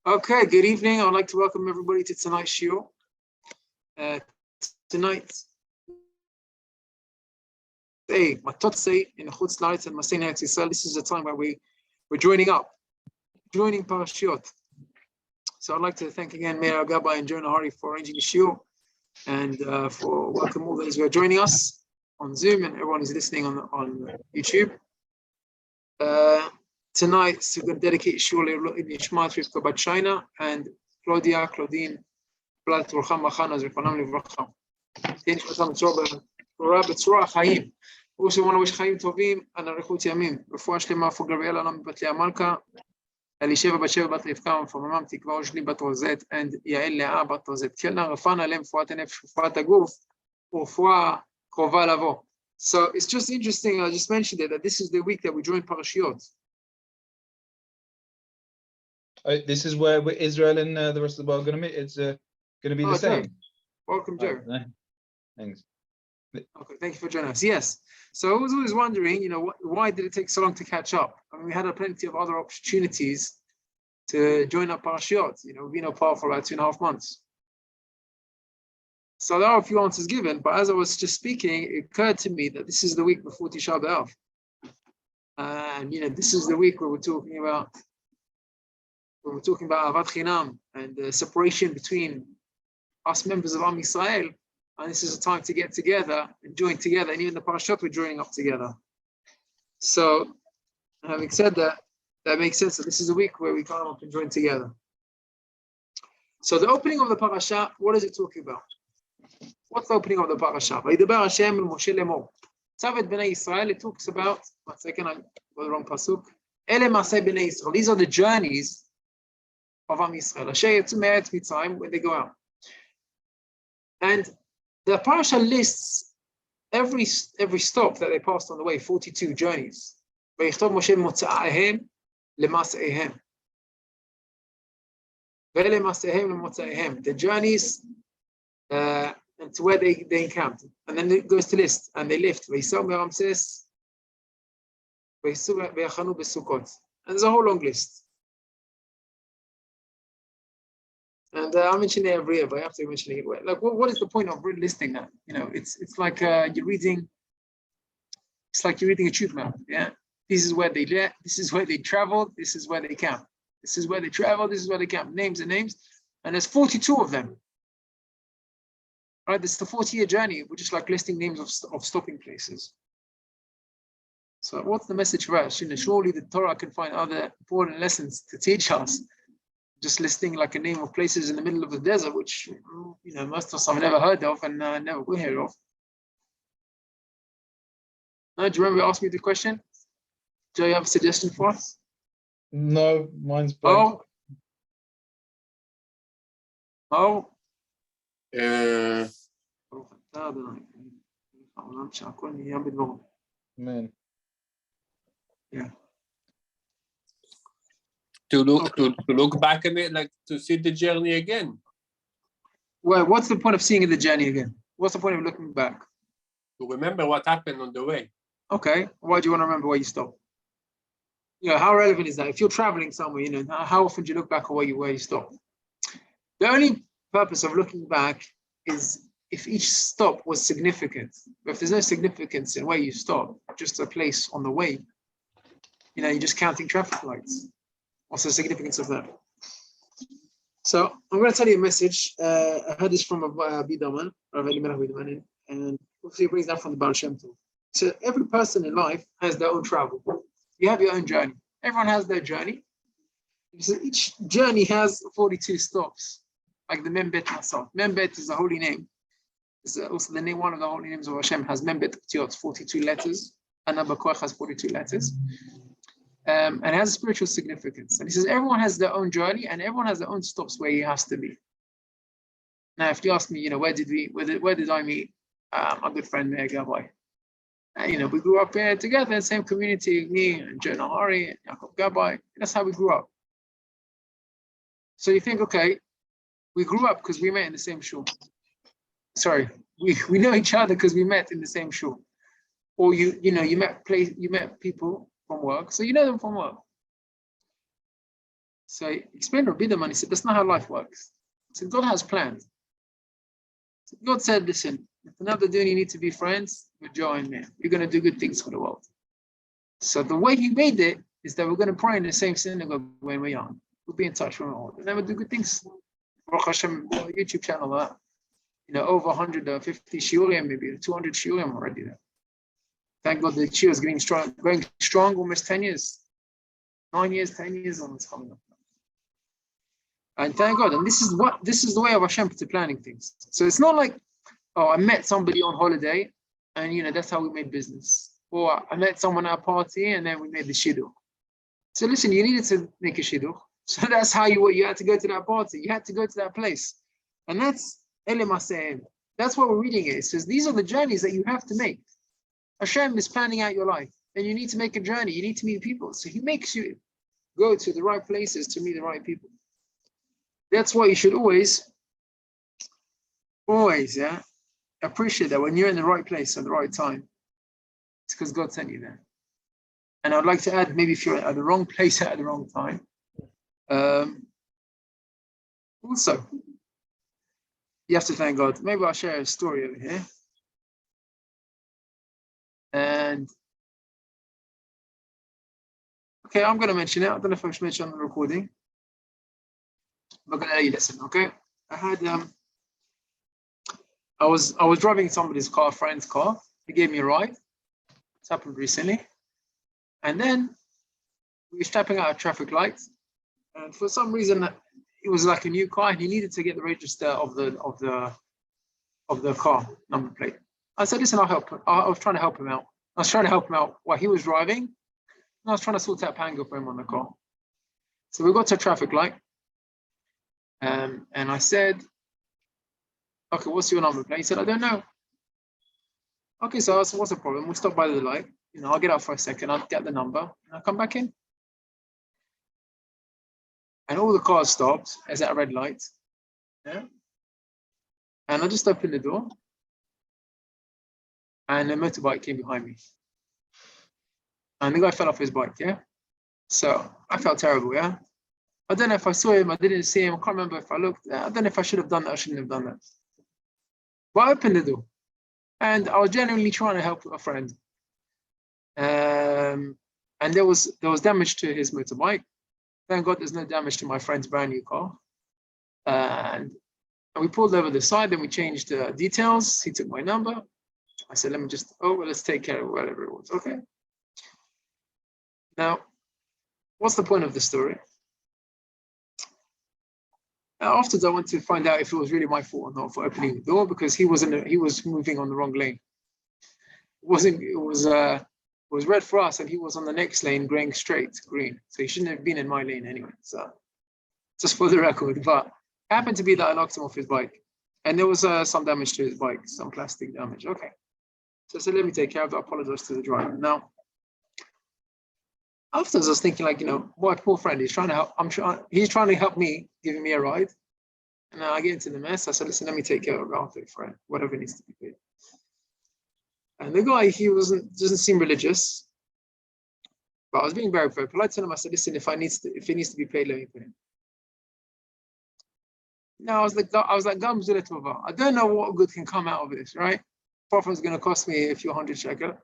Okay, good evening. I'd like to welcome everybody to tonight's shiur. Tonight, in Chutz La'aretz and Masei Eretz Yisrael, this is a time where we're joining parashiot. So I'd like to thank again Meir Gabbai and Jonah Hari for arranging the shiur, and for welcome all those who are joining us on Zoom and everyone who's listening on YouTube. Tonight, so we're going to dedicate shiur in Nishmat Rivka Bat Shaina and Clodia, Clodin, Blat Rוחמה Chana Zrifanam Livracha. Also want to wish Chaim Tovim and Arichut Yamim. Refuah Shlema for Gabriel Alam Bat Lea Malka, Elisheva Bat Sheva Bat Rivka, from Mamam Tikva Oshli Bat Rozet, and Yael Lea Bat Rozet. Kelna Rafana Lem Fuat Nefesh Fuat Aguf, Refuah Krova Lavo. So it's just interesting. I just mentioned it that this is the week that we join parashiot. This is where Israel and the rest of the world are going to meet. It's going to be the same. Joe. Welcome, Joe. Thanks. Okay, thank you for joining us. Yes. So I was always wondering, why did it take so long to catch up? I mean, we had plenty of other opportunities to join up parashiot. We've been apart for about 2.5 months. So there are a few answers given, but as I was just speaking, it occurred to me that this is the week before Tisha B'Av. And, this is the week where we're talking about Avat Chinam and the separation between us members of Am Yisrael, and this is a time to get together and join together, and even the parashat we're joining up together. So, having said that, that makes sense that this is a week where we come up and join together. So the opening of the parasha, what is it talking about? What's the opening of the parasha? Vaydaber Hashem el Moshe lemor. Tzavet bnei Yisrael, it talks about, one second, I got the wrong pasuk. Ele masei bnei Yisrael. These are the journeys of Am Yisrael. Asher yetzu me'eretz Mitzrayim, when they go out. And the parasha lists every stop that they passed on the way, 42 journeys. Vayichtov Moshe motza'ahem lemaseihem. Ve'ele maseihem lemotza'ahem. The journeys and to where they encamped. And then it goes to list, and they left. Vayisau me'Ramses, Vayisu ve'achanu beSukkot. And there's a whole long list. And I mention it every year, but I have to mention it. Like, what is the point of listing that? It's like you're reading. It's like you're reading a truth map. Yeah, this is where they left. This is where they traveled. This is where they camped. This is where they traveled. This is where they camped. Names and names, and there's 42 of them. Right, this is the 40-year journey. We're just like listing names of stopping places. So, what's the message for us? Surely the Torah can find other important lessons to teach us. Just listing like a name of places in the middle of the desert, which most of us have never heard of and never will hear of. Do you remember asking me the question? Do you have a suggestion for us? No, mine's blank. Man. Yeah. To look back at it, like to see the journey again. Well, what's the point of seeing the journey again? What's the point of looking back? To remember what happened on the way. Okay. Why do you want to remember where you stopped? How relevant is that? If you're traveling somewhere, how often do you look back at where you stopped? The only purpose of looking back is if each stop was significant. But if there's no significance in where you stop, just a place on the way, you're just counting traffic lights. What's the significance of that? So I'm going to tell you a message. I heard this from Rabbi Netanel Dadoun, and obviously it brings that from the Baal Shem Tov. So every person in life has their own travel. You have your own journey. Everyone has their journey. So each journey has 42 stops, like the Membet Masot. Membet is a holy name. It's also the name, one of the holy names of Hashem has Membet Ptiot, 42 letters. And Habakkuk has 42 letters. And it has a spiritual significance. And he says everyone has their own journey and everyone has their own stops where he has to be. Now, if you ask me, where did I meet my good friend Meir Gabbai? We grew up here together, same community, me and Jonah Hari and Yaakov Gabbai. That's how we grew up. So you think, okay, we grew up because we met in the same shul. Sorry, we know each other because we met in the same shul. Or you met people from work, so you know them from work. So I explained to Rabbi Netanel, he said, that's not how life works. He said, God has plans. So God said, listen, Netanel Dadoun, you need to be friends with Joe and me. You're going to do good things for the world. So the way he made it is that we're going to pray in the same synagogue when we're young. We'll be in touch with all. And then we'll do good things. Baruch Hashem, YouTube channel, over 150 shiurim, maybe 200 shiurim already there. Thank God the shiur is going strong, almost 10 years. 9 years, 10 years almost coming up. And thank God. And this is the way of Hashem to planning things. So it's not like, oh, I met somebody on holiday and that's how we made business. Or I met someone at a party and then we made the shidduch. So listen, you needed to make a shidduch. So that's how you had to go to that party. You had to go to that place. And that's Elim. That's what we're reading it. It says these are the journeys that you have to make. Hashem is planning out your life. And you need to make a journey. You need to meet people. So he makes you go to the right places to meet the right people. That's why you should always, appreciate that when you're in the right place at the right time. It's because God sent you there. And I'd like to add, maybe if you're at the wrong place at the wrong time, also, you have to thank God. Maybe I'll share a story over here. And okay, I'm going to mention it. I don't know if I should mention on the recording. I'm going to let you listen. Okay, I was driving somebody's car, a friend's car. He gave me a ride. It's happened recently. And then we were stepping out of traffic lights, and for some reason it was like a new car, and he needed to get the register of the car number plate. I said, listen, I'll help him. I was trying to help him out. While he was driving, and I was trying to sort out Pango for him on the car. So we got to a traffic light, and I said, okay, what's your number plate? He said, I don't know. Okay, so I asked, what's the problem? We'll stop by the light. I'll get out for a second. I'll get the number and I'll come back in. And all the cars stopped as at a red light. Yeah. And I just opened the door. And a motorbike came behind me. And the guy fell off his bike, yeah? So I felt terrible, yeah? I don't know if I saw him, I didn't see him, I can't remember if I looked. I don't know if I should have done that, I shouldn't have done that. But I opened the door. And I was genuinely trying to help a friend. And there was damage to his motorbike. Thank God there's no damage to my friend's brand new car. And we pulled over the side, then we changed the details. He took my number. I said, let's take care of whatever it was. Okay. Now, what's the point of the story? Afterwards, I went to find out if it was really my fault or not for opening the door, because he was moving on the wrong lane. It was red for us, and he was on the next lane going straight green. So he shouldn't have been in my lane anyway. So just for the record, but it happened to be that I knocked him off his bike, and there was some damage to his bike, some plastic damage. Okay. So I said, let me take care of that. I apologize to the driver. Now, afterwards, I was thinking, my poor friend, he's trying to help. I'm sure he's trying to help me, giving me a ride. And then I get into the mess. I said, listen, let me take care of it. I'll take for it, whatever needs to be paid. And the guy, he doesn't seem religious, but I was being very, very polite to him. I said, listen, if it needs to be paid, let me pay him. Now I was like, Gamzula Tova. I don't know what good can come out of this, right? Profit is going to cost me a few 100 shekel.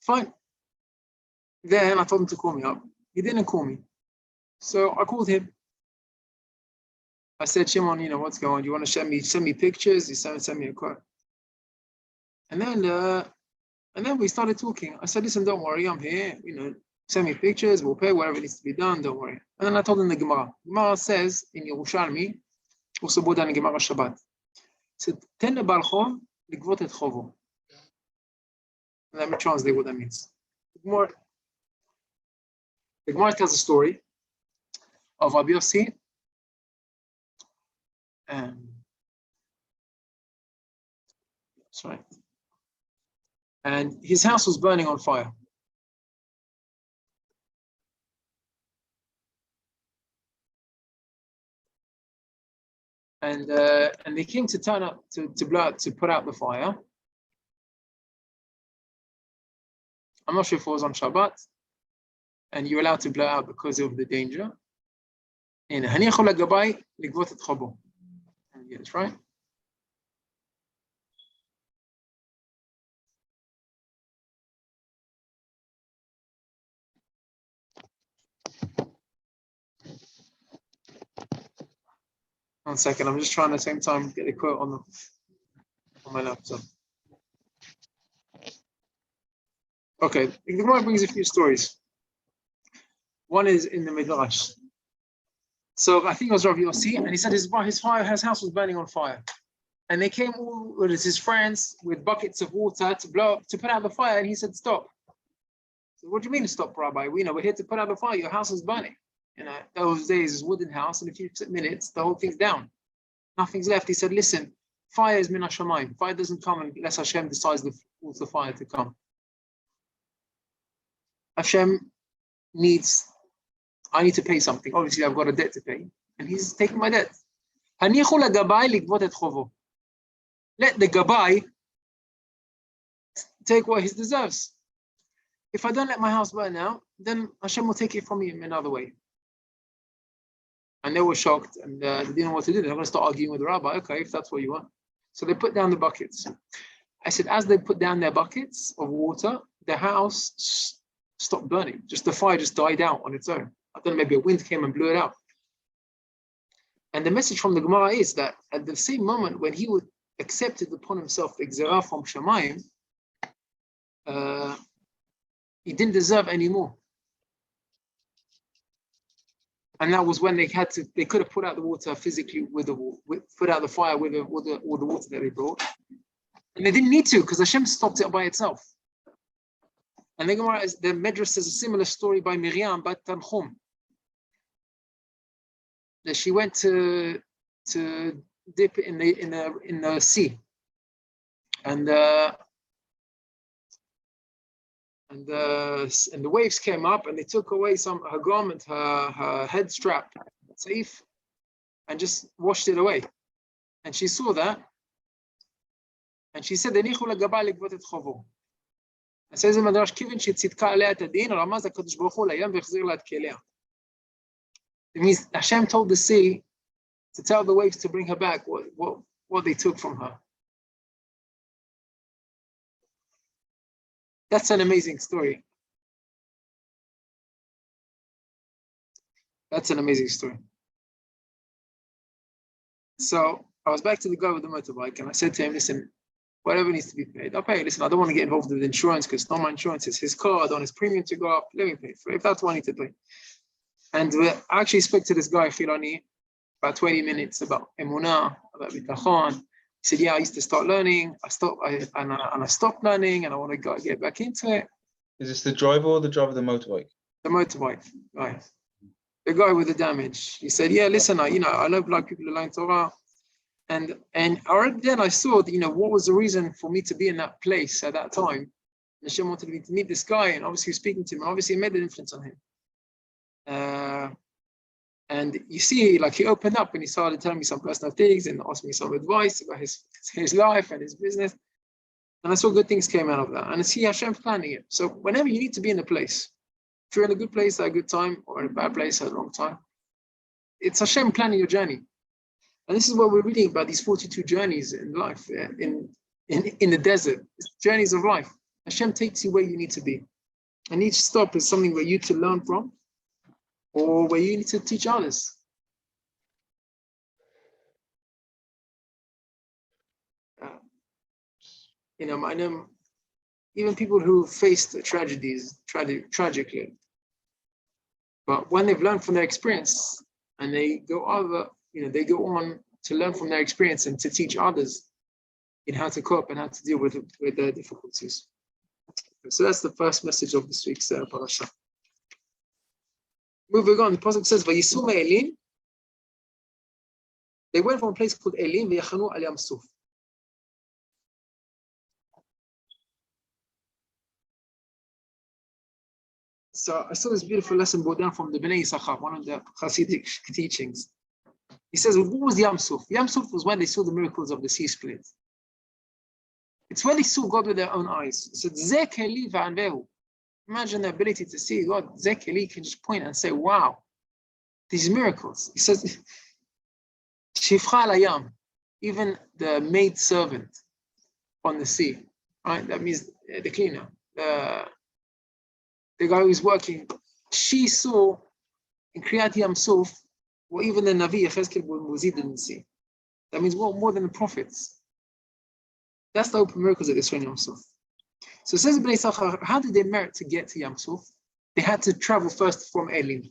Fine. Then I told him to call me up. He didn't call me. So I called him. I said, Shimon, what's going on? You want to send me pictures? He sent me a quote. And then we started talking. I said, listen, don't worry, I'm here. Send me pictures, we'll pay whatever needs to be done, don't worry. And then I told him the Gemara. Gemara says in Yerushalmi, also brought down in Gemara Shabbat. It said, Ten lebal chov ligvot et chovo. Let me translate what that means. The Gemara tells a story of Rabbi Yossi. That's right. And his house was burning on fire. And they came to turn up to put out the fire. I'm not sure if it was on Shabbat. and you're allowed to blow out because of the danger. And הניחו לגבי לגבות את חובו. Yes, right? One second, I'm just trying at the same time get a quote on my laptop. Okay, the Gemara brings a few stories. One is in the Midrash. So I think it was Rabbi Yossi, and he said his house was burning on fire. And they came all with his friends with buckets of water to put out the fire, and he said, stop. So what do you mean stop, Rabbi? We're here to put out the fire, your house is burning. Those days is wooden house, and in a few minutes, the whole thing's down. Nothing's left. He said, listen, fire is min hashamayim. Fire doesn't come unless Hashem decides the fire to come. Hashem I need to pay something. Obviously, I've got a debt to pay, and he's taking my debt. הניחו לגבאי לגבות את חובו. Let the Gabai take what he deserves. If I don't let my house burn now, then Hashem will take it from me in another way. And they were shocked, and they didn't know what to do. They're going to start arguing with the rabbi. Okay, if that's what you want. So they put down the buckets. I said, as they put down their buckets of water, the house stopped burning. Just the fire just died out on its own. I don't know, maybe a wind came and blew it out. And the message from the Gemara is that at the same moment when he accepted upon himself the Gzerah from Shamayim, he didn't deserve any more. And that was when they could have put out the water physically put out the fire with the water that they brought. And they didn't need to, because Hashem stopped it by itself. And the Medrash says a similar story by Miriam bat Tanchum. That she went to dip in the sea, and the waves came up and they took away her garment, her head strap, safe, and just washed it away. And she saw that, and she said, "Enichu legabay legvot et chovo." It says in Madrash, "Kivin shetzidka alei et adin, ramaz hakadosh baruch hu layam v'chzir la et kelea." It means Hashem told the sea to tell the waves to bring her back what they took from her. That's an amazing story. That's an amazing story. So I was back to the guy with the motorbike, and I said to him, listen, whatever needs to be paid, I'll pay. Listen, I don't want to get involved with insurance because it's not my insurance, it's his car, I don't want his premium to go up. Let me pay for it, if that's what I need to pay. And I actually spoke to this guy, Khilani, about 20 minutes about Emunah, about Bitachon. He said, yeah, I used to start learning. I stopped learning, and I want to get back into it. Is this the driver or the driver of the motorbike? The motorbike guy. The guy with the damage. He said, yeah, listen, I love like people who learn Torah. And already then I saw, what was the reason for me to be in that place at that time. And Hashem wanted me to meet this guy, and obviously speaking to him, and obviously it made an influence on him. And you see, like, he opened up and he started telling me some personal things and asked me some advice about his life and his business. And I saw good things came out of that. And I see Hashem planning it. So whenever you need to be in a place, if you're in a good place at a good time or in a bad place at a wrong time, it's Hashem planning your journey. And this is what we're reading about, these 42 journeys in life, in the desert, it's journeys of life. Hashem takes you where you need to be. And each stop is something where you to learn from, or where you need to teach others. I know even people who faced tragedies tragically, but when they've learned from their experience and they go on to learn from their experience and to teach others in how to cope and how to deal with their difficulties. So that's the first message of this week's parasha. Moving on, the Pasuk says, "Vayisu me'elim." They went from a place called Elim, v'yachanu al Yam Suf. So I saw this beautiful lesson brought down from the Bnei Yisachar, one of the Hasidic teachings. He says, what was Yam Suf? Yam Suf was when they saw the miracles of the sea split. It's when they saw God with their own eyes. It said, "Ze keli v'anvehu." Imagine the ability to see God. Zekeli can just point and say, wow, these miracles. He says, Shifcha al-Hayam, even the maid servant on the sea, right? That means the cleaner, the guy who's working. She saw in Kriyat Yam Suf what even the Navi Yechezkel Muzid didn't see. That means more than the prophets. That's the open miracles of this one Yam Suf. So it says Bnei Yisachar, how did they merit to get to Yam Suf? They had to travel first from Elim.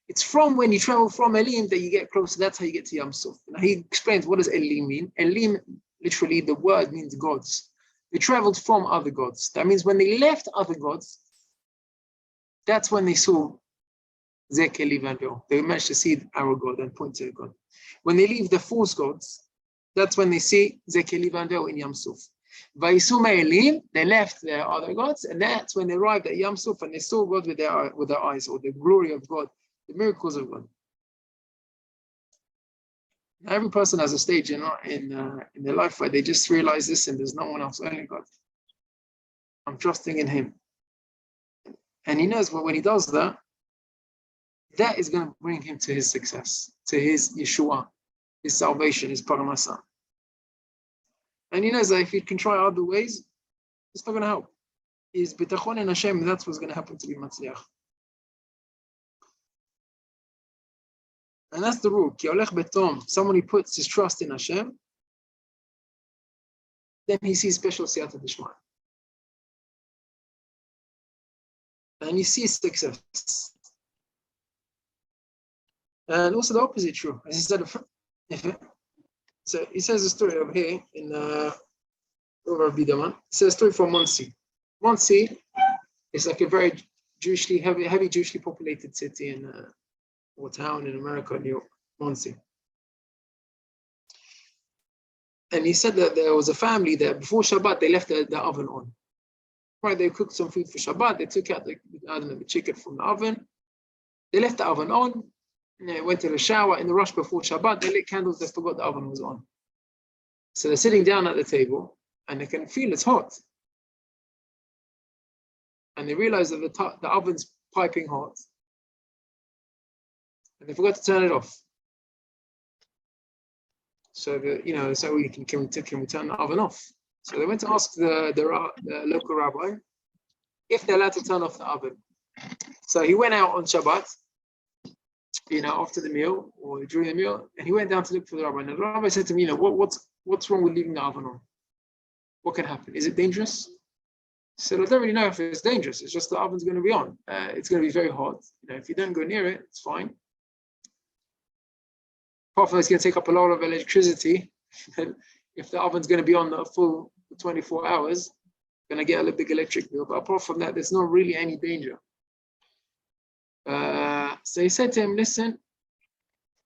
It's from when you travel from Elim that you get closer. That's how you get to Yam Suf. Now he explains, what does Elim mean? Elim, literally, the word means gods. They traveled from other gods. That means when they left other gods, that's when they saw Zekeli Vanvil. They managed to see our God and point to God. When they leave the false gods, that's when they see Zekeli Vanvil in Yam Suf. Vaisu Me'elim, they left their other gods, and that's when they arrived at Yam Suf and they saw God with their eyes, or the glory of God, the miracles of God. Now, every person has a stage in their life where they just realize this, and there's no one else, only God. I'm trusting in Him. And he knows when he does that, that is going to bring him to his success, to his Yeshua, his salvation, his Paramasa. And he knows that if he can try other ways, it's not going to help. His bitachon in Hashem, that's what's going to happen to be Matzliach. And that's the rule. Ki olech betom, someone who puts his trust in Hashem, then he sees special siyata d'shmaya. And he sees success. And also the opposite true. As he said, so he says a story over here in over Bidaman. It says a story from Monsey. Monsey is like a very heavy Jewishly populated city or town in America, New York, Monsey. And he said that there was a family that before Shabbat they left the oven on. Right, they cooked some food for Shabbat. They took out the chicken from the oven. They left the oven on. They went to the shower in the rush before Shabbat. They lit candles. They forgot the oven was on. So they're sitting down at the table and they can feel it's hot. And they realize that the oven's piping hot. And they forgot to turn it off. So so we can we turn the oven off? So they went to ask the local rabbi if they're allowed to turn off the oven. So he went out on Shabbat, after the meal or during the meal, and he went down to look for the rabbi. And the rabbi said to me, what's wrong with leaving the oven on? What can happen? Is it dangerous? He said, I don't really know if it's dangerous. It's just the oven's going to be on. It's going to be very hot. If you don't go near it, it's fine. Apart from it's going to take up a lot of electricity. If the oven's going to be on the full 24 hours, going to get a big electric bill. But apart from that, there's not really any danger. So he said to him, listen,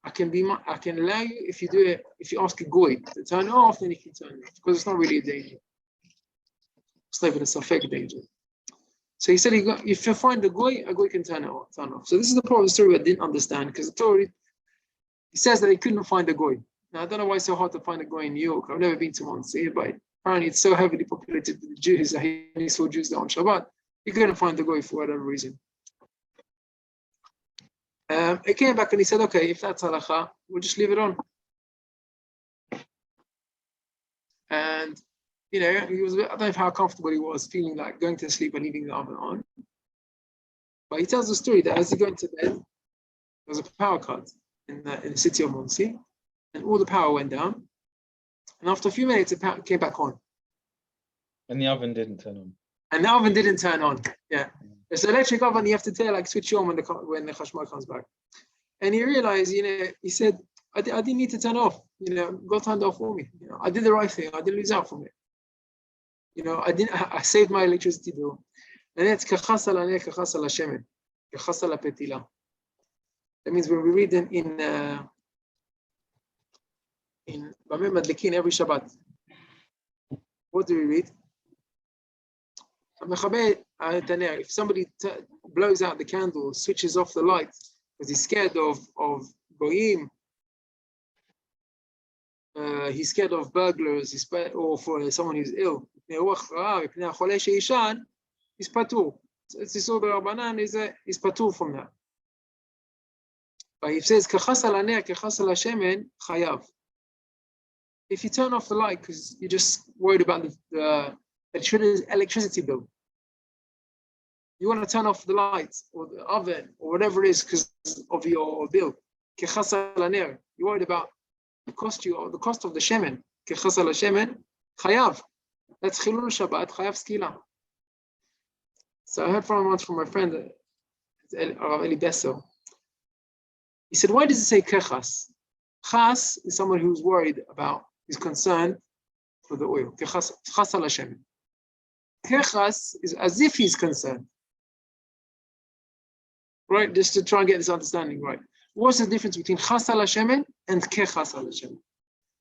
I can allow you if you do it, if you ask a goy to turn it off, then you can turn it off, because it's not really a danger. It's not even a safek danger. So he said, if you find a goy can turn it off. So this is the part of the story I didn't understand, because the story, he says that he couldn't find a goy. Now, I don't know why it's so hard to find a goy in New York. I've never been to Monsey, but apparently it's so heavily populated with the Jews that he saw Jews there on Shabbat. He couldn't find the goy for whatever reason. He came back and he said, okay, if that's halakha, we'll just leave it on. And, he was, I don't know how comfortable he was feeling like going to sleep and leaving the oven on. But he tells the story that as he went to bed, there was a power cut in the city of Monsey, and all the power went down. And after a few minutes, it came back on. And the oven didn't turn on. And the oven didn't turn on. Yeah. It's an electric oven, you have to switch it on when the chashmal comes back. And he realized, he said, I didn't need to turn off. God turned off for me. I did the right thing. I didn't lose out from it. I saved my electricity bill. And it's kachasal aneh kachasal hashemen, kachasal petila. That means when we read in Bameh Madlikin every Shabbat, what do we read? If somebody blows out the candle, switches off the light because he's scared of goyim, he's scared of burglars, or for someone who's ill, He's patur. It's Isur Rabbanan, is patur from that. But he says, Kechas al aner, kechas al hashemen, chayav. If you turn off the light because you're just worried about the electricity bill, you want to turn off the lights or the oven or whatever it is because of your bill. Kechas al aner, you're worried about the cost of the shemen. Kechas al shemen, chayav. That's chilul Shabbat, chayav skila. So I heard once from my friend, Rav Eli Besso. He said, why does it say kechas? Chas is someone who's worried about, he's concerned for the oil. Kechas al shemen. Kechas is as if he's concerned. Right, just to try and get this understanding right. What's the difference between chas al shemen and kechas al shemen?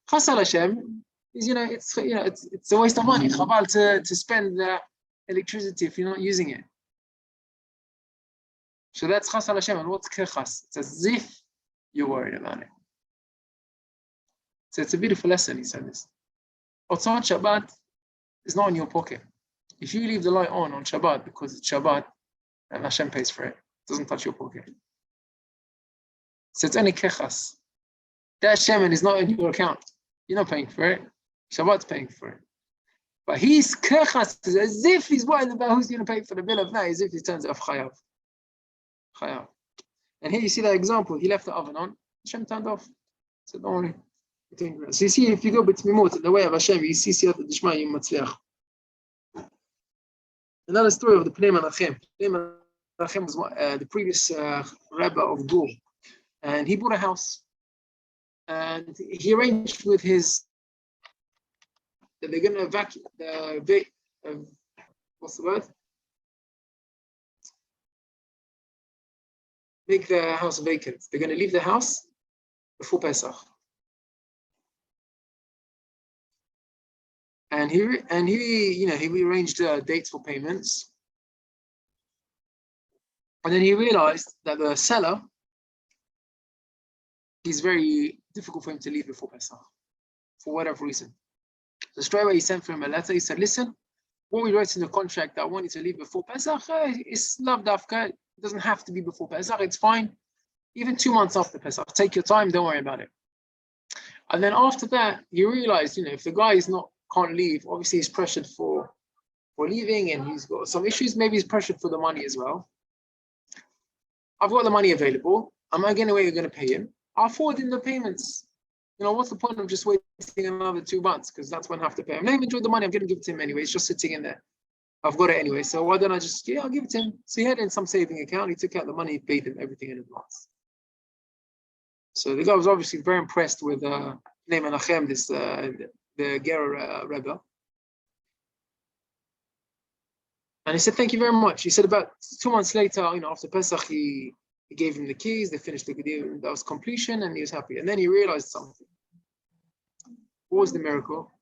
Chas al shemen is, it's a waste of money. Chabal to spend the electricity if you're not using it. So that's chas al shemen. What's kechas? It's as if you're worried about it. So it's a beautiful lesson. He said this. Otzot Shabbat is not in your pocket. If you leave the light on Shabbat because it's Shabbat, and Hashem pays for it. It doesn't touch your pocket. So it's only kechas. That shemen is not in your account. You're not paying for it. Shabbat's paying for it. But he's kechas, as if he's worried about who's going to pay for the bill of night, as if he turns off chayav. Chayav. And here you see that example. He left the oven on. Hashem turned off. So don't worry. So you see, if you go b'tmimut, the way of Hashem, you see siyata d'shma, you matzliach. Another story of the Pnei Menachem. Pnei Menachem was the previous Rebbe of Gur. And he bought a house. And he arranged with his, that they're going to evacuate, what's the word? Make the house vacant. They're going to leave the house before Pesach. And he rearranged dates for payments. And then he realized that the seller, it's very difficult for him to leave before Pesach, for whatever reason. So straight away he sent for him a letter. He said, listen, what we wrote in the contract that I want you to leave before Pesach, it's lav dafka. It doesn't have to be before Pesach, it's fine. Even 2 months after Pesach, take your time, don't worry about it. And then after that, he realized, if the guy can't leave, obviously he's pressured for leaving and he's got some issues, maybe he's pressured for the money as well. I've got the money available. Am I going to pay him? I'll forward in the payments. What's the point of just waiting another 2 months? Because that's when I have to pay him. Let him enjoy the money. I'm going to give it to him anyway. It's just sitting in there. I've got it anyway. So why don't I I'll give it to him. So he had it in some saving account. He took out the money, he paid him everything in advance. So the guy was obviously very impressed with Pnei Menachem, the Ger Rebbe. And he said, thank you very much. He said about 2 months later, after Pesach, he gave him the keys, they finished the deal, that was completion, and he was happy. And then he realized something. What was the miracle?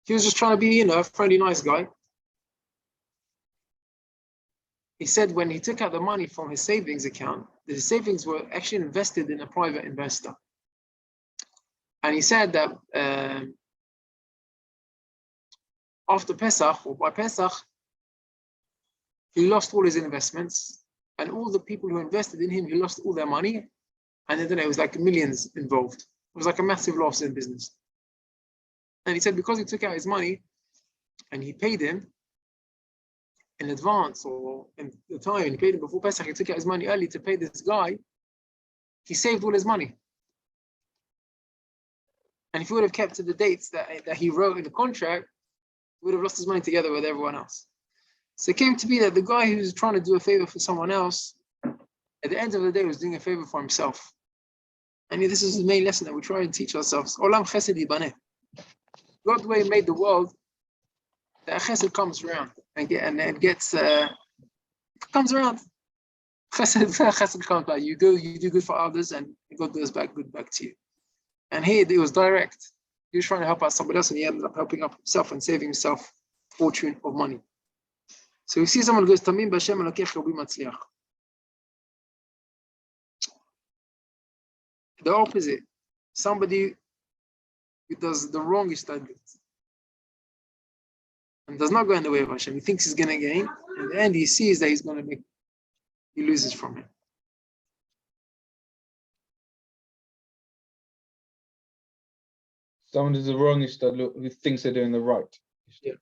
He was just trying to be, a friendly, nice guy. He said when he took out the money from his savings account, the savings were actually invested in a private investor. And he said that after Pesach, or by Pesach, he lost all his investments, and all the people who invested in him, he lost all their money. And then it was like millions involved. It was like a massive loss in business. And he said because he took out his money and he paid him in advance or in the time, and he paid him before Pesach, he took out his money early to pay this guy, he saved all his money. And if he would have kept to the dates that he wrote in the contract, he would have lost his money together with everyone else. So it came to be that the guy who was trying to do a favor for someone else, at the end of the day, was doing a favor for himself. And this is the main lesson that we try and teach ourselves. Olam chesed yibaneh. God, the way He made the world, that chesed comes around and comes around. Chesed comes back. You do good for others, and God goes good back to you. And here it was direct. He was trying to help out somebody else, and he ended up helping out himself and saving himself a fortune of money. So we see someone who goes, Tamim b'Hashem Elokech Robi Matzliach. The opposite. Somebody who does the wrong is target. and does not go in the way of Hashem. He thinks he's going to gain. In the end, he sees that he loses from it. Someone does the wrong who thinks they're doing the right. Yeah.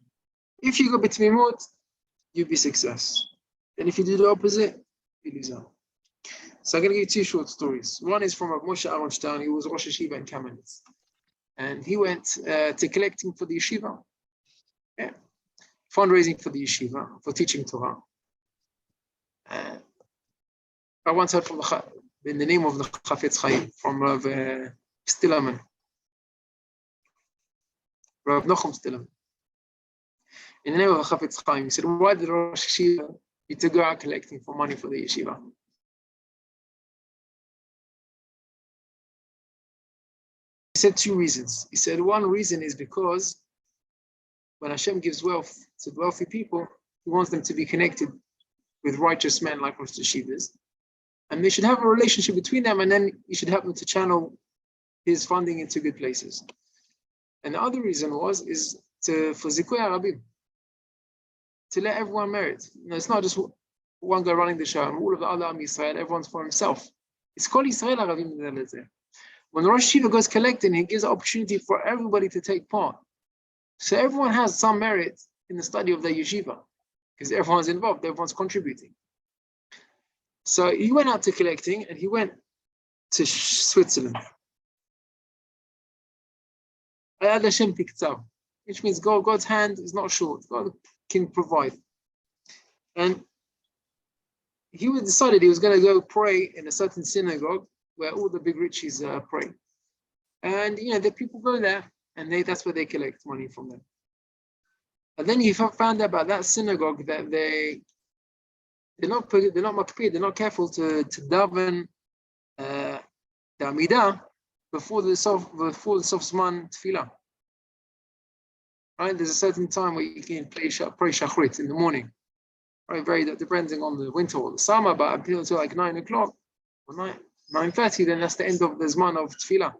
If you go b'tmimut, you be success. And if you do the opposite, you lose out. So I'm going to give you two short stories. One is from Rabbi Moshe Aronstein. He was Rosh Yeshiva in Kamenetz. And he went to collecting for the yeshiva. Yeah. Fundraising for the yeshiva, for teaching Torah. I once heard from in the name of the Chafetz Chaim, from Rav Stillerman. Rav Nochum Stillerman. In the name of the Chafetz Chaim, he said, why did Rosh Yeshiva need to go out collecting for money for the yeshiva? He said two reasons. He said one reason is because when Hashem gives wealth to wealthy people, he wants them to be connected with righteous men like Rosh Yeshivas. And they should have a relationship between them, and then you should help them to channel his funding into good places. And the other reason is for Zikui Arabim, to let everyone merit. It's not just one guy running the show, and all of the other Am Yisrael, everyone's for himself. It's called Yisrael Arabim. When Rosh Yeshiva goes collecting, he gives an opportunity for everybody to take part. So everyone has some merit in the study of the yeshiva, because everyone's involved, everyone's contributing. So he went out to collecting, and he went to Switzerland. Which means God's hand is not short. God can provide. And he decided he was going to go pray in a certain synagogue where all the big riches pray. And the people go there, and that's where they collect money from them. And then he found out about that synagogue that they're not makpid, they're not careful to daven the Amidah before the sof zman tefillah. Right? There's a certain time where you can pray shachrit in the morning. Right? Depending on the winter or the summer, but until like 9 o'clock or 9:30, then that's the end of the zman of tefillah.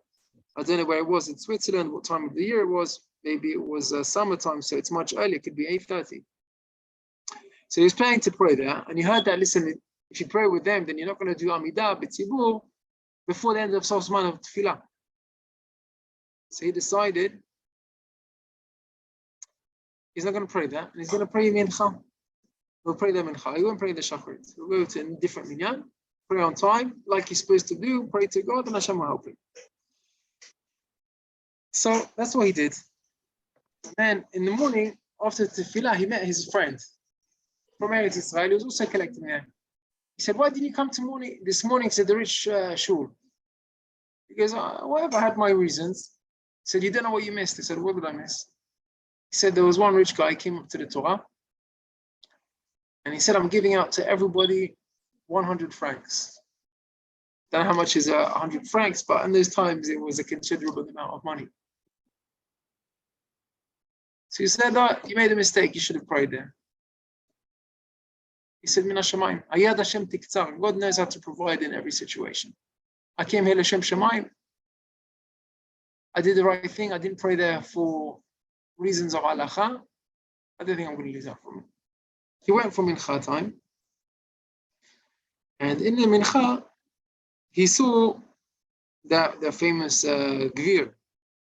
I don't know where it was in Switzerland, what time of the year it was. Maybe it was summertime, so it's much earlier. It could be 8:30. So he was planning to pray there, and he heard that, listen, if you pray with them, then you're not going to do Amidah b'tzibur before the end of sof zman of tefillah. So he decided he's not going to pray that, and he's going to pray mincha. He'll pray the mincha. He won't pray the shachrit. He'll go to a different minyan, pray on time, like he's supposed to do, pray to God, and Hashem will help him. So that's what he did. And then in the morning, after tefillah, he met his friend from Eretz Israel. He was also collecting there. He said, why didn't you come this morning to the rich shul? He goes, whatever, I had my reasons. He said, you don't know what you missed. He said, what did I miss? He said, there was one rich guy came up to the Torah, and he said, I'm giving out to everybody 100 francs. Don't know how much is 100 francs, but in those times it was a considerable amount of money. So he said, you made a mistake, you should have prayed there. He said, Min Hashamayim, Ayad Hashem tiktzar. God knows how to provide in every situation. I came here L'Shem Shamayim. I did the right thing. I didn't pray there for reasons of halacha. I don't think I'm going to lose out from it. He went for mincha time. And in the mincha, he saw the famous Gvir,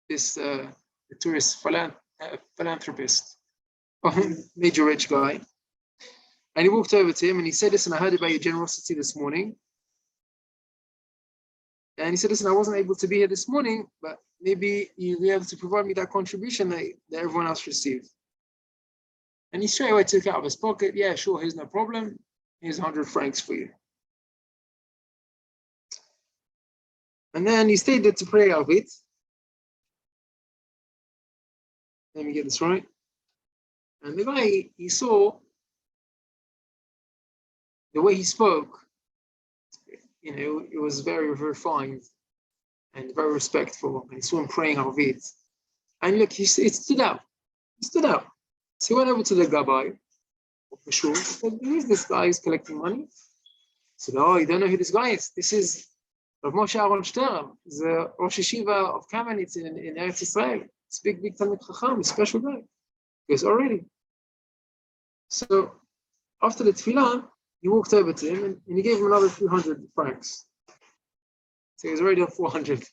this tourist philanthropist, major rich guy. And he walked over to him and he said, listen, I heard about your generosity this morning. And he said, listen, I wasn't able to be here this morning, but maybe you'll be able to provide me that contribution that everyone else received. And he straight away took it out of his pocket. Yeah, sure, here's no problem. Here's 100 francs for you. And then he stayed there to pray a bit. Let me get this right. And the guy, he saw the way he spoke, it was very refined and very respectful. And he saw him praying Arvit. And look, it stood out. He stood out. So he went over to the Gabbai of the shul. He said, who is this guy who's collecting money? He said, oh, you don't know who this guy is. This is Rav Moshe Aronstein, the Rosh Yeshiva of Kamenetz in Eretz Israel. It's big Talmid Chacham, a special guy. He goes, already. So after the tefillah, he walked over to him and he gave him another 200 francs. So he was already on 400.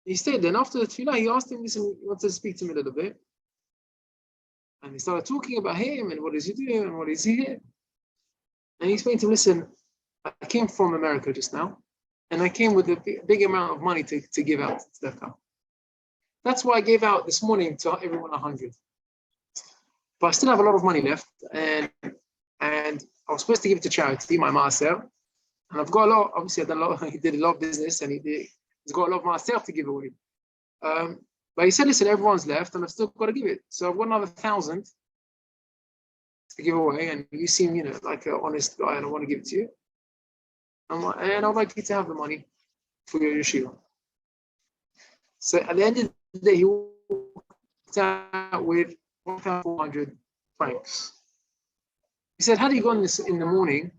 He stayed there, and after the tefillah, he asked him, listen, he wanted to speak to him a little bit. And he started talking about him and what is he doing and what is he here. And he explained to him, listen, I came from America just now, and I came with a big amount of money to give out to tzedakah. That's why I gave out this morning to everyone 100. But I still have a lot of money left, and I was supposed to give it to charity, my maaser, and I've got a lot. Obviously, he did a lot of business, and he's got a lot of maaser to give away. But he said, listen, everyone's left, and I've still got to give it. So I've got another 1,000 to give away, and you seem, like an honest guy, and I want to give it to you. And I'd like you to have the money for your yeshiva. So at the end of the day, he walked out with 1,400 francs. He said, had he gone this in the morning,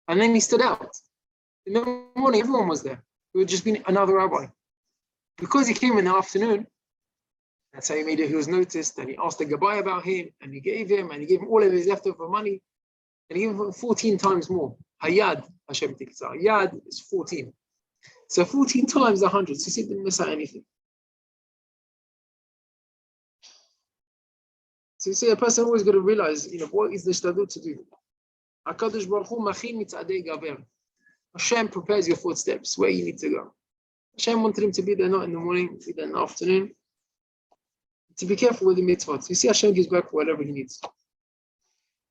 and then he stood out. In the morning, everyone was there. It would just be another rabbi. Because he came in the afternoon, that's how he was noticed, and he asked the Gabbai about him, and he gave him all of his leftover money, and he gave him 14 times more. Hayad, Hashem takes out. Yad is 14. So 14 times 100. So he didn't miss out anything. So you see, a person always got to realize, what is the shtadut to do? HaKadosh Baruch Hu machin mitzadei gaver. Hashem prepares your footsteps where you need to go. Hashem wanted him to be there not in the morning, be there in the afternoon. To be careful with the mitzvot. You see, Hashem gives back whatever he needs.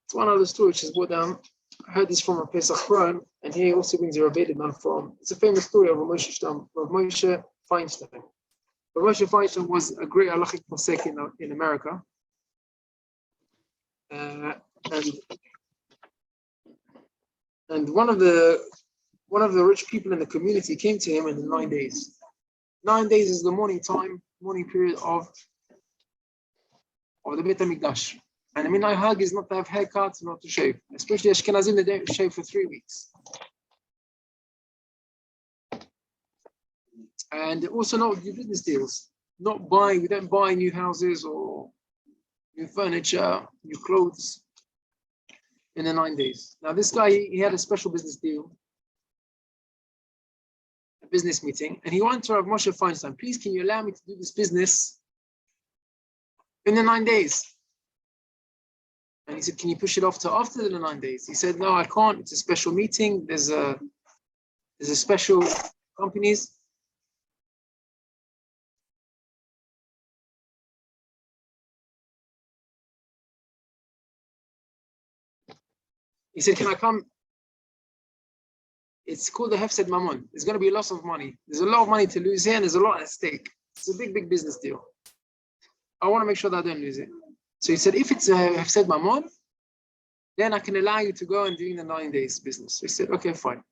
It's one other story which is brought down. I heard this from a Pesach Quran, and here he also brings a Rabbi Netanel from. It's a famous story of Rav Moshe Feinstein. Rav Moshe Feinstein was a great halachic posek in America. And one of the rich people in the community came to him in 9 days. 9 days is the morning period of the Beit HaMikdash. And the midnight hug is not to have haircuts, not to shave. Especially Ashkenazim, they don't shave for 3 weeks. And also not do business deals. We don't buy new houses or new furniture, new clothes in the 9 days. Now this guy, he had a special business deal, a business meeting, and he went to Rav Moshe Feinstein, please, can you allow me to do this business in the 9 days? And he said, can you push it off to after the 9 days? He said, no, I can't. It's a special meeting. There's a special companies. He said, can I come? It's called the Hefsed Mammon. There's going to be a loss of money. There's a lot of money to lose here, and there's a lot at stake. It's a big, big business deal. I want to make sure that I don't lose it. So he said, if it's a Hefsed Mammon, then I can allow you to go and do the 9 days business. So he said, okay, fine.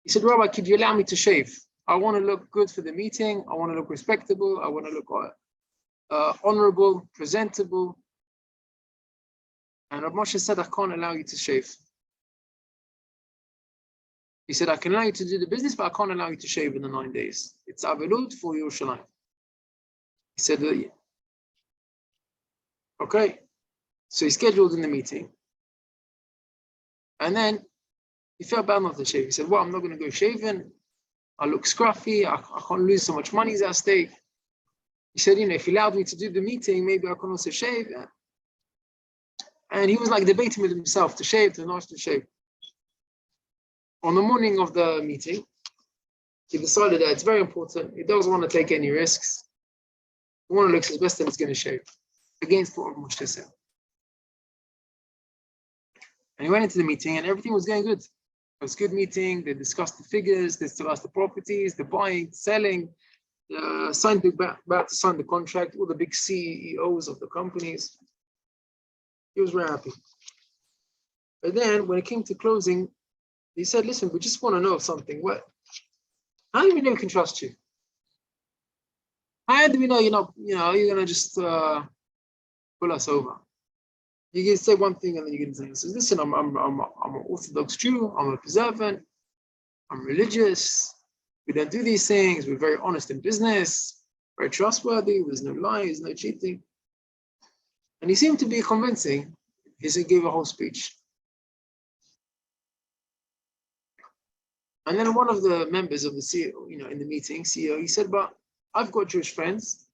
He said, Rabbi, could you allow me to shave? I want to look good for the meeting. I want to look respectable. I want to look honorable, presentable. And Rav Moshe said, I can't allow you to shave. He said, I can allow you to do the business, but I can't allow you to shave in the 9 days. It's Avelut for Yerushalayim. He said, okay. So he scheduled in the meeting. And then he felt bad not to shave. He said, well, I'm not going to go shaving. I look scruffy. I can't lose so much money at stake. He said, if he allowed me to do the meeting, maybe I can also shave. And he was like debating with himself to shave, to not to shave. On the morning of the meeting, he decided that it's very important. He doesn't want to take any risks. He wants to look his best and he's going to shave against what Moshe said. And he went into the meeting and everything was going good. It was a good meeting. They discussed the figures, they discussed the properties, the buying, selling, about to sign the contract, all the big CEOs of the companies. He was very happy. But then when it came to closing, he said, listen, we just want to know something. How do we know we can trust you? How do we know you're going to just pull us over. You can say one thing and then you can say, listen, I'm an Orthodox Jew, I'm a observant, I'm religious, we don't do these things, we're very honest in business, very trustworthy, there's no lying, there's no cheating. And he seemed to be convincing. He gave a whole speech. And then one of the members of the CEO, in the meeting, CEO, he said, but I've got Jewish friends.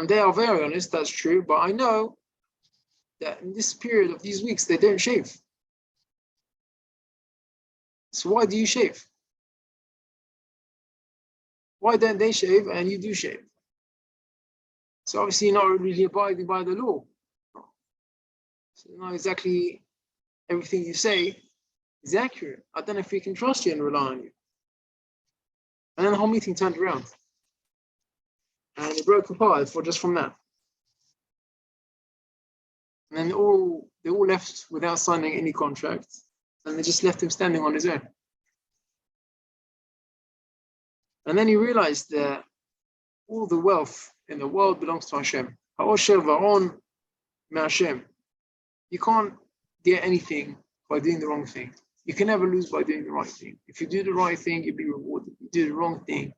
They are very honest, that's true, but I know that in this period of these weeks, they don't shave. So why do you shave? Why don't they shave and you do shave? So obviously you're not really abiding by the law. So not exactly everything you say is accurate. I don't know if we can trust you and rely on you. And then the whole meeting turned around. And it broke apart just from that. And then they all left without signing any contract. And they just left him standing on his own. And then he realized that all the wealth in the world belongs to Hashem. Ha'osher va'on me'Hashem. You can't get anything by doing the wrong thing. You can never lose by doing the right thing. If you do the right thing, you'll be rewarded. If you do the wrong thing,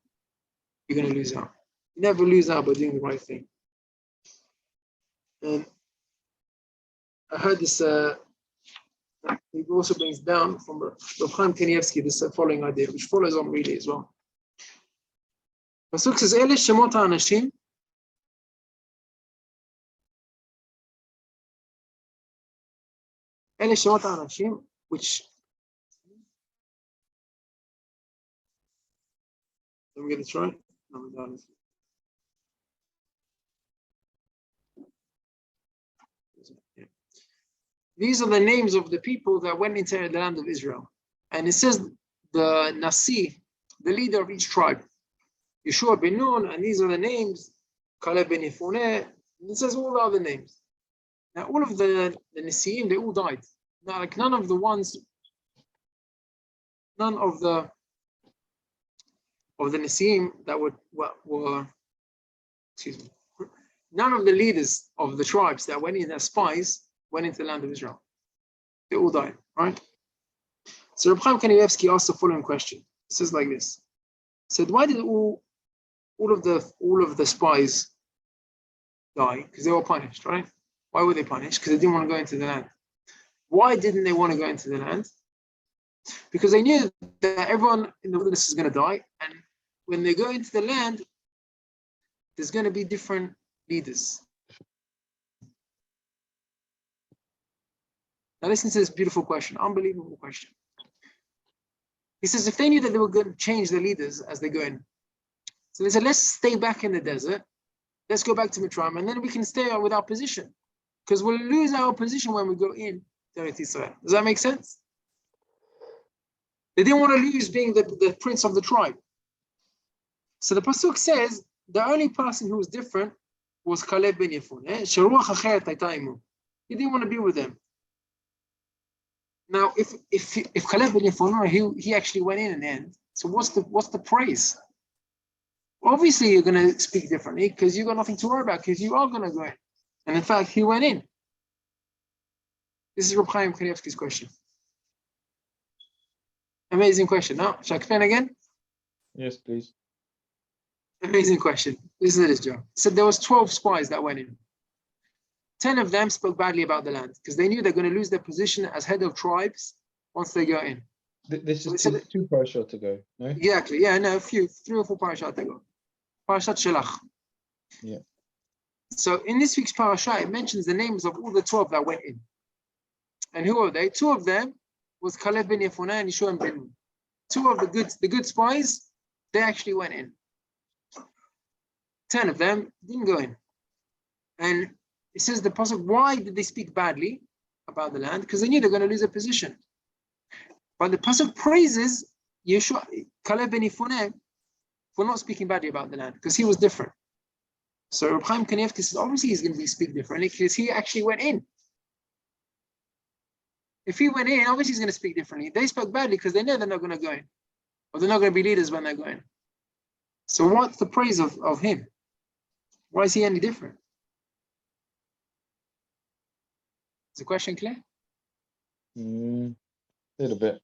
you're going to lose out. You never lose out by doing the right thing. And I heard this, he also brings down from Rוחמה Kanievsky this following idea, which follows on really as well. Pasuk says, Ele shemot ha'anashim, Ele shemot ha'anashim, which, let me get this right. These are the names of the people that went into the land of Israel. And it says the Nasi, the leader of each tribe, Yeshua ben Nun, and these are the names, Caleb ben Yefuneh, and it says all the other names. Now all of the Nasiim, they all died. Now, like none of the Nasiim that were none of the leaders of the tribes that went in as spies went into the land of Israel. They all died, right? So Reb Chaim Kanievsky asked the following question. It says like this. He said, why did all of the spies die? Because they were punished, right? Why were they punished? Because they didn't want to go into the land. Why didn't they want to go into the land? Because they knew that everyone in the wilderness is going to die, and when they go into the land, there's going to be different leaders. Now listen to this beautiful question, unbelievable question. He says, if they knew that they were going to change the leaders as they go in, so they said, let's stay back in the desert, let's go back to Mitzrayim, and then we can stay with our position, because we'll lose our position when we go in to Eretz Israel. Does that make sense? They didn't want to lose being the prince of the tribe. So the pasuk says, the only person who was different was Caleb ben Yefuneh. He didn't want to be with them. Now, if Caleb ben Yefuneh, he actually went in the end. So what's the praise? Obviously, you're going to speak differently because you've got nothing to worry about because you are going to go in. And in fact, he went in. This is Reb Chaim Kanievsky's question. Amazing question. Now, shall I explain again? Yes, please. Amazing question. Listen to this, Joe. So there was 12 spies that went in. 10 of them spoke badly about the land because they knew they're going to lose their position as head of tribes once they go in. This is two parashot ago, no? Exactly. Yeah, no, 3 or 4 parashat ago. Parashat Shelach. Yeah. So in this week's parasha, it mentions the names of all the 12 that went in. And who are they? 2 of them was Caleb ben Yefuneh and Yeshua ben Nun. 2 of the good spies, they actually went in. 10 of them didn't go in. And it says the pasuk, why did they speak badly about the land? Because they knew they're going to lose their position. But the pasuk praises Yeshua, Caleb ben Yefuneh for not speaking badly about the land because he was different. So Reb Chaim Kanievsky says obviously he's going to speak differently because he actually went in. If he went in, obviously he's going to speak differently. They spoke badly because they know they're not going to go in, or they're not going to be leaders when they're going. So what's the praise of him? Why is he any different? the question clear? A little bit.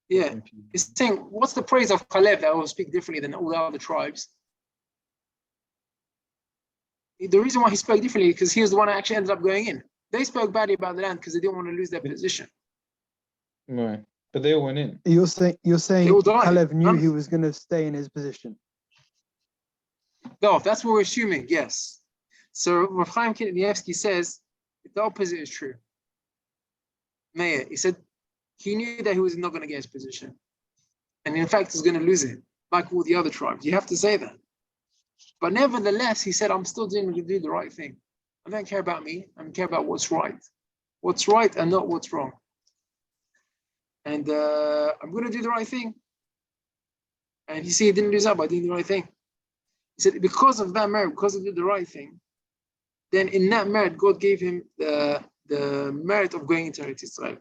Yeah. He's saying, what's the praise of Caleb that will speak differently than all the other tribes? The reason why he spoke differently because he was the one that actually ended up going in. They spoke badly about the land because they didn't want to lose their position. Right. But they all went in. You're saying all died. Caleb knew he was going to stay in his position. No, that's what we're assuming, yes. So Rav Chaim Kanievsky says the opposite is true. Meir, he said he knew that he was not going to get his position. And in fact, he's going to lose it, like all the other tribes. You have to say that. But nevertheless, he said, I'm still going to do the right thing. I don't care about me. I care about what's right. What's right and not what's wrong. And I'm going to do the right thing. And you see, he didn't lose out by doing the right thing. He said, because of that merit, because he did the right thing, then in that merit, God gave him the merit of going into Eretz Israel.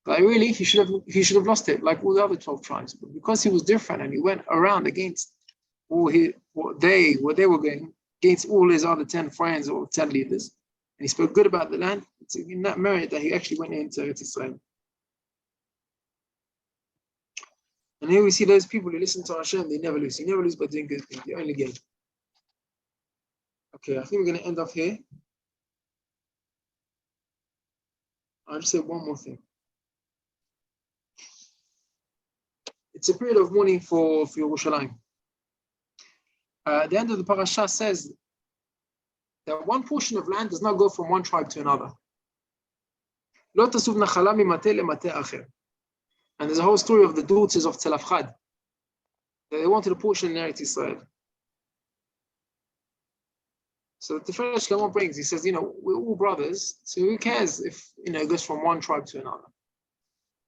But really, he should have lost it, like all the other 12 tribes. But because he was different and he went around against what they were going, against all his other 10 friends or 10 leaders, and he spoke good about the land, it's in that merit that he actually went into Eretz Israel. And here we see those people who listen to Hashem, they never lose. You never lose by doing good things, you only gain. Okay, I think we're going to end off here. I'll just say one more thing. It's a period of mourning for Yerushalayim. The end of the parasha says that one portion of land does not go from one tribe to another. לא תסוב נחלה ממטה למטה אחר. And there's a whole story of the daughters of Tzalafchad. They wanted a portion in Eretz Israel. So the Tiferet Shlomo brings, he says, we're all brothers, so who cares if, it goes from one tribe to another.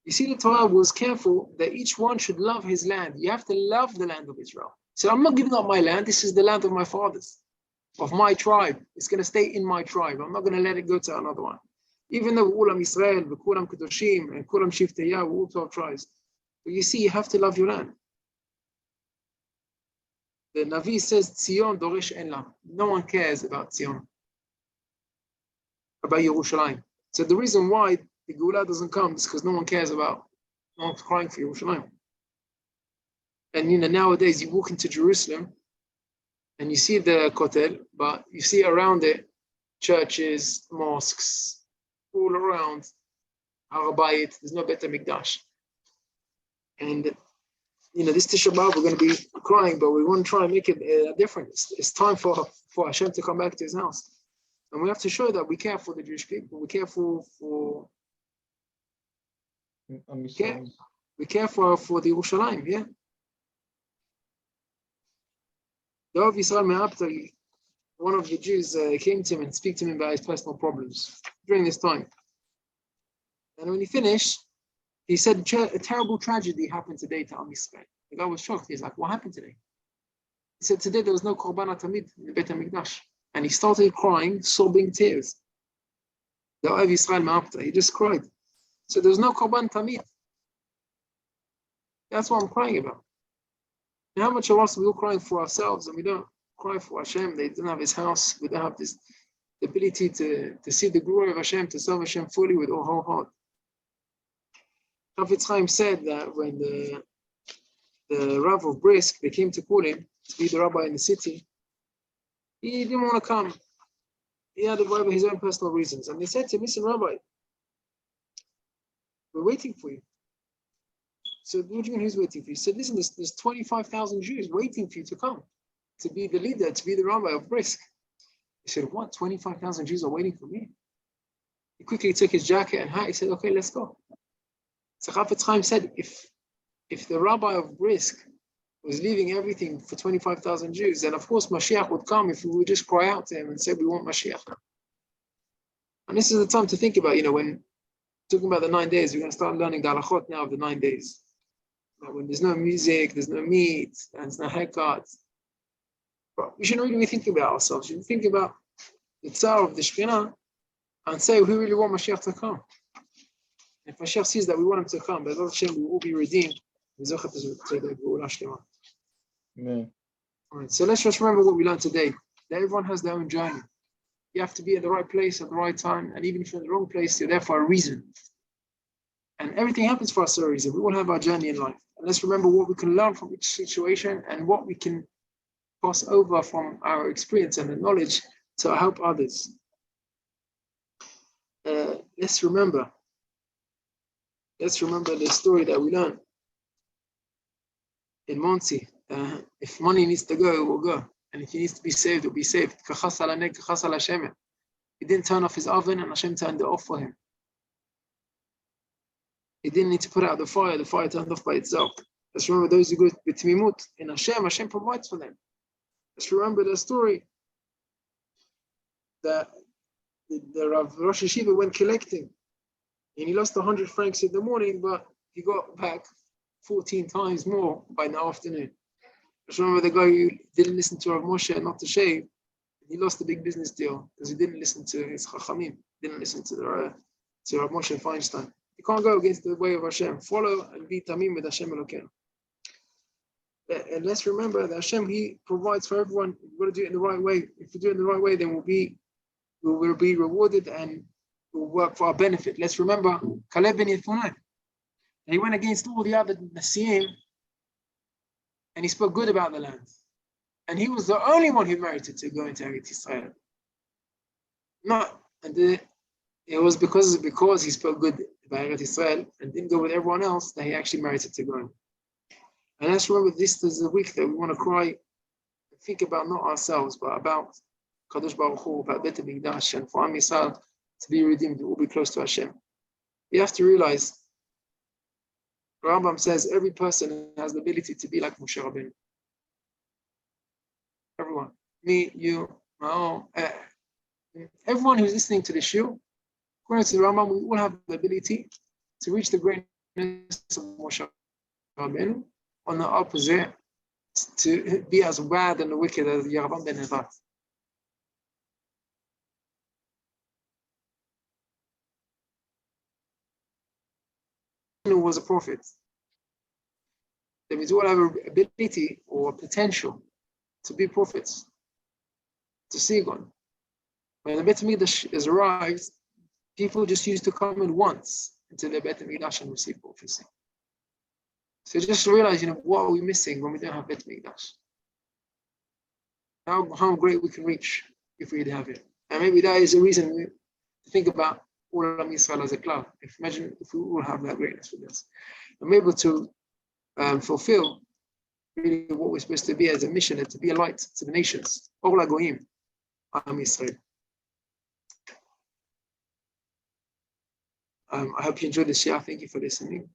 You see, the Torah was careful that each one should love his land. You have to love the land of Israel. So I'm not giving up my land. This is the land of my fathers, of my tribe. It's going to stay in my tribe. I'm not going to let it go to another one. Even though Ulam Israel, Kulam Kedoshim, and Kulam Shiftaya, we're all 12 tribes. But you see, you have to love your land. The Navi says, Tzion Doresh En Lam. No one cares about Tzion, about Yerushalayim. So the reason why the Geulah doesn't come is because no one cares about, no one's crying for Yerushalayim. And nowadays you walk into Jerusalem and you see the Kotel, but you see around it churches, mosques, all around Har Bayit. There's no Beit HaMikdash. And this Tisha B'Av we're going to be crying, but we want to try and make it different. It's time for Hashem to come back to his house. And we have to show that we care for the Jewish people. We care for the Yerushalayim, yeah. The Rav Yisrael Me'aptari, one of the Jews came to him and spoke to him about his personal problems during this time. And when he finished, he said, a terrible tragedy happened today to Am Yisrael. The guy was shocked. He's like, what happened today? He said, today there was no Korban HaTamid in the Beit HaMikdash. And he started crying, sobbing tears. The Rav Yisrael Me'aptari, he just cried. So there was no Korban Tamid. That's what I'm crying about. And how much of us we're all crying for ourselves and we don't cry for Hashem? They don't have his house. We don't have this the ability to see the glory of Hashem, to serve Hashem fully with our whole heart. Chafetz Chaim said that when the Rav of Brisk, they came to call him to be the rabbi in the city, he didn't want to come. He had his own personal reasons. And they said to him, listen, Rabbi, we're waiting for you. So what do you mean who's waiting for you? He said, listen, there's 25,000 Jews waiting for you to come, to be the leader, to be the rabbi of Brisk. He said, what, 25,000 Jews are waiting for me? He quickly took his jacket and hat. He said, okay, let's go. So Chafetz Chaim said, if the rabbi of Brisk was leaving everything for 25,000 Jews, then of course Mashiach would come if we would just cry out to him and say, we want Mashiach. And this is the time to think about, when talking about the 9 days, we're going to start learning the halachot now of the 9 days. When there's no music, there's no meat, and there's no haircuts. But we shouldn't really be thinking about ourselves. We should think about the tsar of the Shekhinah and say, we really want Mashiach to come. And if Mashiach sees that we want him to come, B'ezrat Hashem, we will be redeemed. Amen. All right, so let's just remember what we learned today. That everyone has their own journey. You have to be at the right place at the right time. And even if you're in the wrong place, you're there for a reason. And everything happens for us for a reason. We all have our journey in life. And let's remember what we can learn from each situation and what we can pass over from our experience and the knowledge to help others. Let's remember the story that we learned in Monty. If money needs to go, it will go. And if he needs to be saved, it will be saved. He didn't turn off his oven and Hashem turned it off for him. He didn't need to put out the fire turned off by itself. Let's remember those who go b'tmimut in Hashem provides for them. Let's remember the story that the Rav Rosh Yeshiva went collecting and he lost 100 francs in the morning, but he got back 14 times more by the afternoon. Let's remember the guy who didn't listen to Rav Moshe not to shave. He lost a big business deal because he didn't listen to his Chachamim, didn't listen to Rav Moshe Feinstein. You can't go against the way of Hashem. Follow and be tamim with Hashem Elokeinu. And let's remember that Hashem, He provides for everyone. We've got to do it in the right way. If we do it in the right way, then we will be rewarded and will work for our benefit. Let's remember Caleb ben Yefunai. He went against all the other Nasiim and he spoke good about the land. And he was the only one who merited to go into Eretz Israel. It was because he spoke good about Eretz Israel and didn't go with everyone else that he actually merited to go. And let's remember this is the week that we want to cry and think about not ourselves, but about Kadosh Baruch Hu, about Bet HaMikdash, and for Am Yisrael to be redeemed, we'll be close to Hashem. You have to realize, Rambam says, every person has the ability to be like Moshe Rabbeinu. Everyone. Me, you, everyone who's listening to the shiur, according to the Rambam, we all have the ability to reach the greatness of Moshe Rabbeinu. On the opposite, to be as bad and wicked as Yerovam ben Nevat. Who was a prophet. That means we all have an ability or potential to be prophets, to see God. When the Bet HaMikdash has arrived, people just used to come in once into the Bet HaMikdash and receive prophecy. So just realize, what are we missing when we don't have Bet HaMikdash? How great we can reach if we have it. And maybe that is a reason to think about all of Israel as a cloud. Imagine if we all have that greatness with us. And we're able to fulfill really what we're supposed to be as a mission and to be a light to the nations. Or Goyim, Am Israel. I hope you enjoyed this year. Thank you for listening.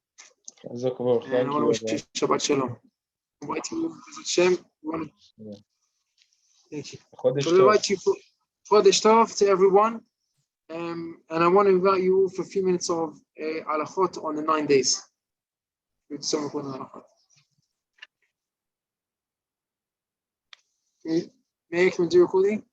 And I want to wish you Shabbat Shalom. Invite you Hashem. Thank you. I invite you for Chodesh Tov to everyone. And I want to invite you all for a few minutes of halachot on the 9 days. Some of the halachot. May I come and do recording?